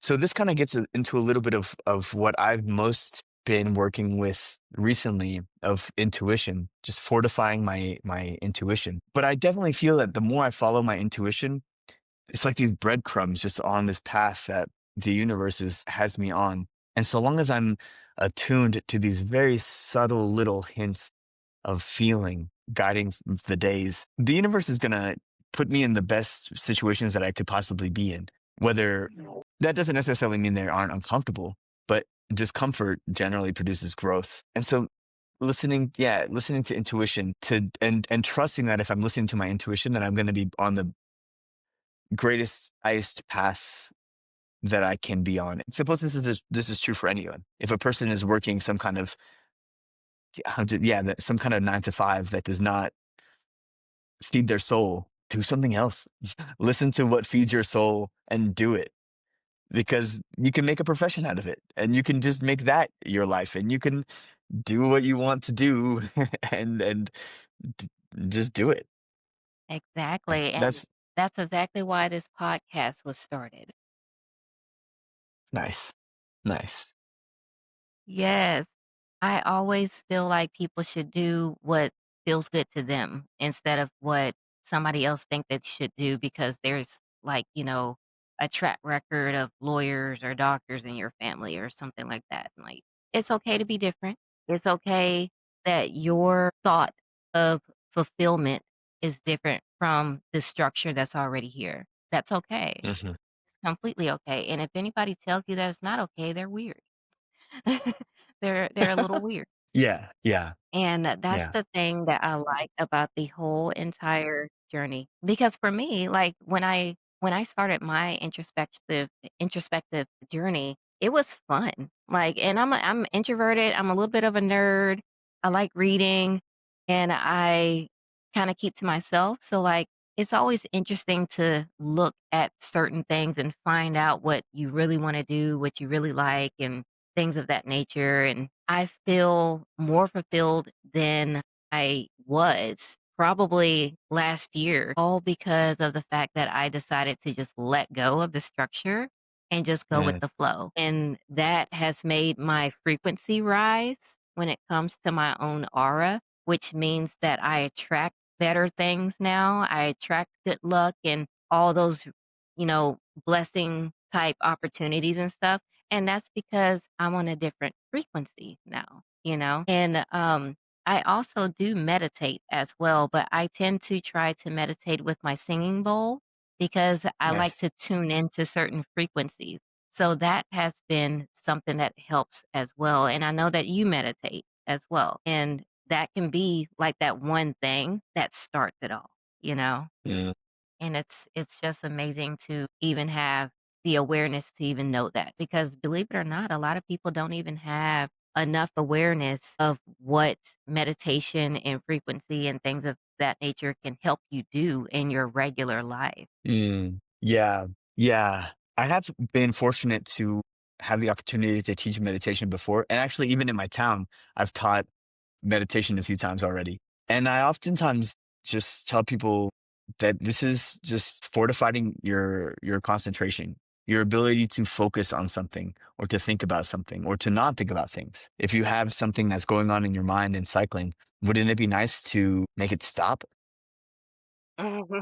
so this kind of gets into a little bit of what I've most been working with recently of intuition, just fortifying my intuition. But I definitely feel that the more I follow my intuition, it's like these breadcrumbs just on this path that the universe has me on. And so long as I'm attuned to these very subtle little hints of feeling guiding the days, the universe is going to put me in the best situations that I could possibly be in. Whether that doesn't necessarily mean they aren't uncomfortable, but discomfort generally produces growth. And so listening to intuition and trusting that if I'm listening to my intuition, that I'm going to be on the greatest, highest path that I can be on. Suppose this is true for anyone. If a person is working some kind of some kind of 9 to 5 that does not feed their soul, do something else. Listen to what feeds your soul and do it, because you can make a profession out of it, and you can just make that your life, and you can do what you want to do and d- just do it. Exactly, and That's that's exactly why this podcast was started. nice. Nice. Yes. I always feel like people should do what feels good to them instead of what somebody else think they should do because there's like, a track record of lawyers or doctors in your family or something like that. Like it's okay to be different. It's okay that your thought of fulfillment is different from the structure that's already here. That's okay. Mhm. It's completely okay. And if anybody tells you that it's not okay, they're weird. They're a little weird. Yeah, yeah, And that's yeah. the thing that I like about the whole entire journey. Because for me, like when I started my introspective journey, it was fun. Like and I'm introverted, I'm a little bit of a nerd. I like reading and I kind of keep to myself. So like it's always interesting to look at certain things and find out what you really want to do, what you really like and things of that nature, and I feel more fulfilled than I was probably last year, all because of the fact that I decided to just let go of the structure and just go with Mm, the flow. And that has made my frequency rise when it comes to my own aura, which means that I attract better things now. I attract good luck and all those, you know, blessing type opportunities and stuff, and that's because I'm on a different frequency now, you know? And I also do meditate as well, but I tend to try to meditate with my singing bowl because I like nice. to tune into certain frequencies. So that has been something that helps as well. And I know that you meditate as well. And that can be like that one thing that starts it all, you know? Mm, And it's just amazing to even have the awareness to even know that because believe it or not, a lot of people don't even have enough awareness of what meditation and frequency and things of that nature can help you do in your regular life. yeah, yeah. I have been fortunate to have the opportunity to teach meditation before, and actually, even in my town, I've taught meditation a few times already. And I oftentimes just tell people that this is just fortifying your concentration, your ability to focus on something or to think about something or to not think about things. If you have something that's going on in your mind and cycling, wouldn't it be nice to make it stop?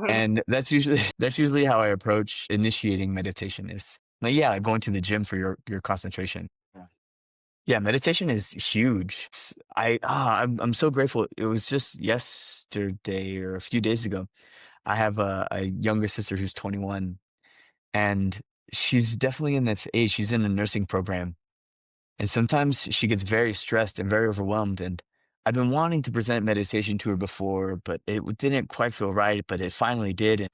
And that's usually how I approach initiating meditation is like, yeah, going to the gym for your concentration. Yeah, meditation is huge. I'm so grateful. It was just yesterday or a few days ago. I have a younger sister who's 21, and she's definitely in this age. She's in a nursing program, and sometimes she gets very stressed and very overwhelmed. And I've been wanting to present meditation to her before, but didn't quite feel right. But it finally did,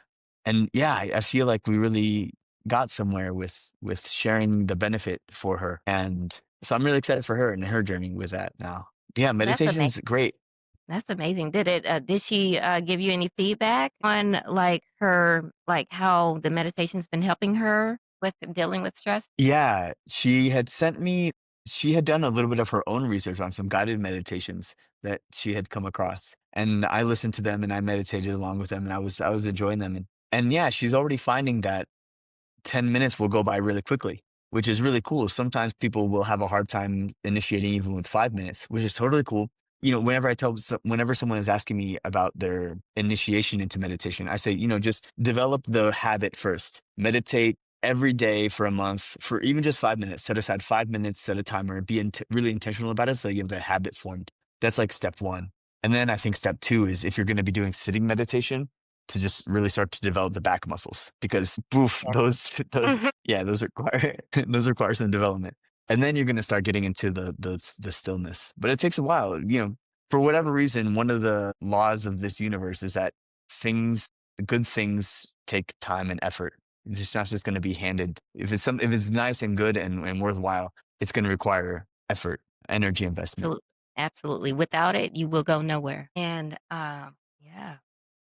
and yeah, I feel like we really got somewhere with sharing the benefit for her, and so I'm really excited for her and her journey with that now. Yeah, That's amazing. meditation's great. That's amazing. Did she give you any feedback on like her like how the meditation's been helping her with dealing with stress? Yeah, she had done a little bit of her own research on some guided meditations that she had come across, and I listened to them and I meditated along with them, and I was enjoying them, and yeah, she's already finding that 10 minutes will go by really quickly, which is really cool. Sometimes people will have a hard time initiating even with 5 minutes, which is totally cool. Whenever someone is asking me about their initiation into meditation, I say, just develop the habit first. Meditate every day for a month for even just 5 minutes. Set aside 5 minutes, set a timer, be really intentional about it so you have the habit formed. That's like step one. And then I think step two is if you're going to be doing sitting meditation, to just really start to develop the back muscles because boof, those Mhm. yeah, those require those require some development. And then you're gonna start getting into the stillness. But it takes a while. For whatever reason, one of the laws of this universe is that things good things take time and effort. It's just not just going to be handed. If it's nice and good and worthwhile, it's going to require effort, energy investment. Absolutely, absolutely. Without it, you will go nowhere. And, yeah,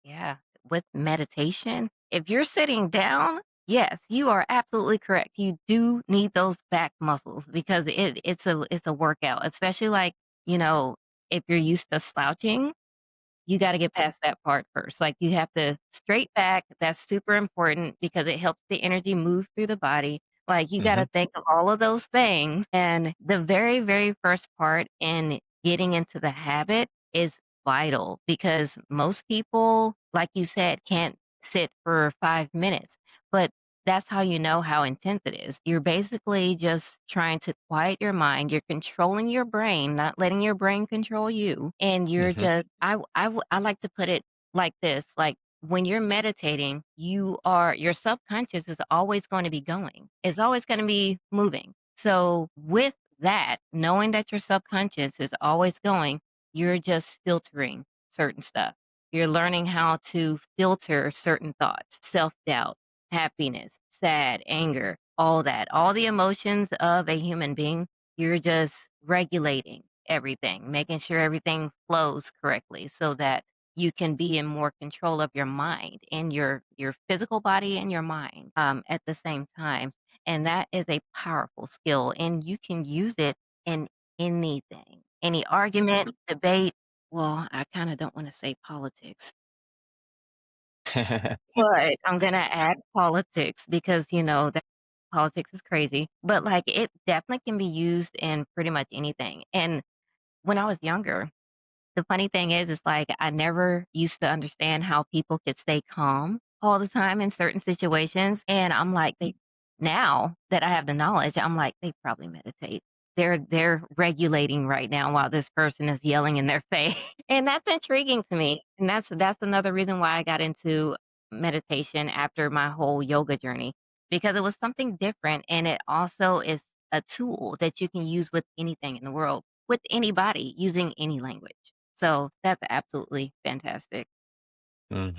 yeah. With meditation, if you're sitting down, yes, you are absolutely correct. You do need those back muscles because it's a workout, especially like, you know, if you're used to slouching, you gotta get past that part first. Like, you have to straight back, that's super important because it helps the energy move through the body. Like, you Hmm. gotta think of all of those things, and the very, very first part in getting into the habit is vital because most people, like you said, can't sit for 5 minutes, but that's how you know how intense it is. You're basically just trying to quiet your mind. You're controlling your brain, not letting your brain control you. And you're Hmm. just, I like to put it like this, like when you're meditating, your subconscious is always going to be going. It's always going to be moving. So with that, knowing that your subconscious is always going, you're just filtering certain stuff. You're learning how to filter certain thoughts, self-doubt, happiness, sad, anger, all that, all the emotions of a human being, you're just regulating everything, making sure everything flows correctly so that you can be in more control of your mind and your physical body and your mind at the same time. And that is a powerful skill, and you can use it in anything, any argument, debate. Well, I kind of don't want to say politics, but I'm gonna add politics because, that politics is crazy, but, like, it definitely can be used in pretty much anything, and when I was younger, the funny thing is like, I never used to understand how people could stay calm all the time in certain situations, and I'm like, they now that I have the knowledge, I'm like, "They probably meditate. They're regulating right now while this person is yelling in their face." And that's intriguing to me, and that's another reason why I got into meditation after my whole yoga journey, because it was something different, and it also is a tool that you can use with anything in the world, with anybody, using any language. So, that's absolutely fantastic. Hmm.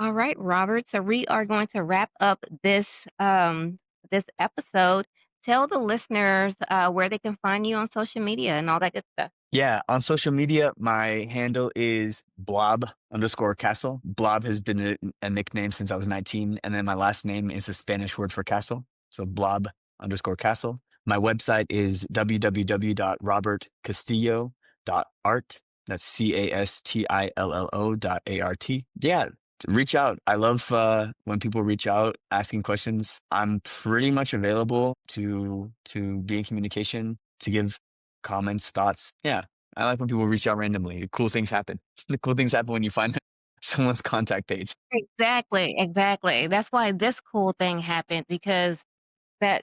All right, Robert, so we are going to wrap up this episode. Tell the listeners, where they can find you on social media and all that good stuff. Yeah, on social media, my handle is blob_castle. Blob has been a nickname since I was 19, and then my last name is the Spanish word for castle, so blob_castle. My website is www.robertcastillo.art. That's CASTILLO.ART. Yeah, reach out. I love when people reach out asking questions. I'm pretty much available to be in communication, to give comments, thoughts. Yeah, I like when people reach out randomly. Cool things happen. The cool things happen when you find someone's contact page. Exactly, exactly. That's why this cool thing happened because that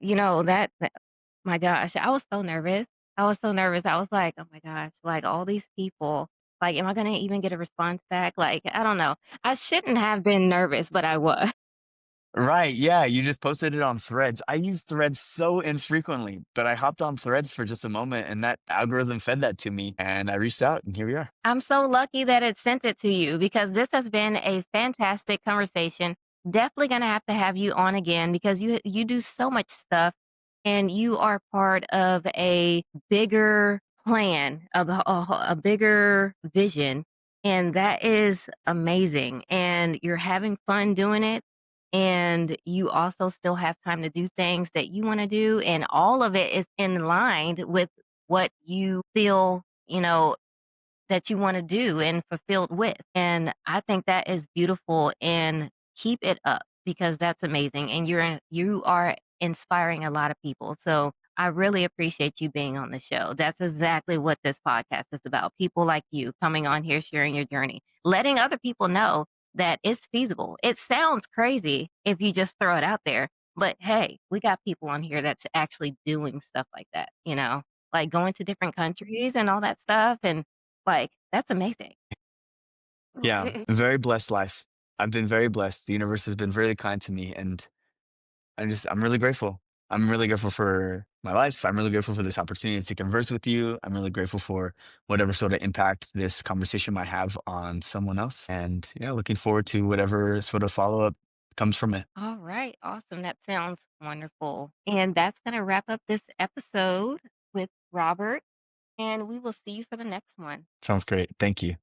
my gosh, I was so nervous. I was so nervous. I was like, "Oh my gosh, like, all these people, like, am I gonna even get a response back?" Like, I don't know. I shouldn't have been nervous, but I was. Right. Yeah. You just posted it on Threads. I use Threads so infrequently, but I hopped on Threads for just a moment and that algorithm fed that to me. And I reached out and here we are. I'm so lucky that it sent it to you because this has been a fantastic conversation. Definitely gonna have to have you on again because you do so much stuff and you are part of a bigger plan, of a bigger vision, and that is amazing. And you're having fun doing it, and you also still have time to do things that you want to do, and all of it is in line with what you feel, that you wanna do and fulfilled with, and I think that is beautiful, and keep it up because that's amazing, and you are inspiring a lot of people, so I really appreciate you being on the show. That's exactly what this podcast is about, people like you coming on here, sharing your journey, letting other people know that it's feasible. It sounds crazy if you just throw it out there, but hey, we got people on here that's actually doing stuff like that, like going to different countries and all that stuff, and like, that's amazing. Yeah. Very blessed life. I've been very blessed. The universe has been really kind to me. And I'm really grateful. I'm really grateful for my life. I'm really grateful for this opportunity to converse with you. I'm really grateful for whatever sort of impact this conversation might have on someone else. And yeah, looking forward to whatever sort of follow up comes from it. All right. Awesome. That sounds wonderful. And that's going to wrap up this episode with Robert. And we will see you for the next one. Sounds great. Thank you.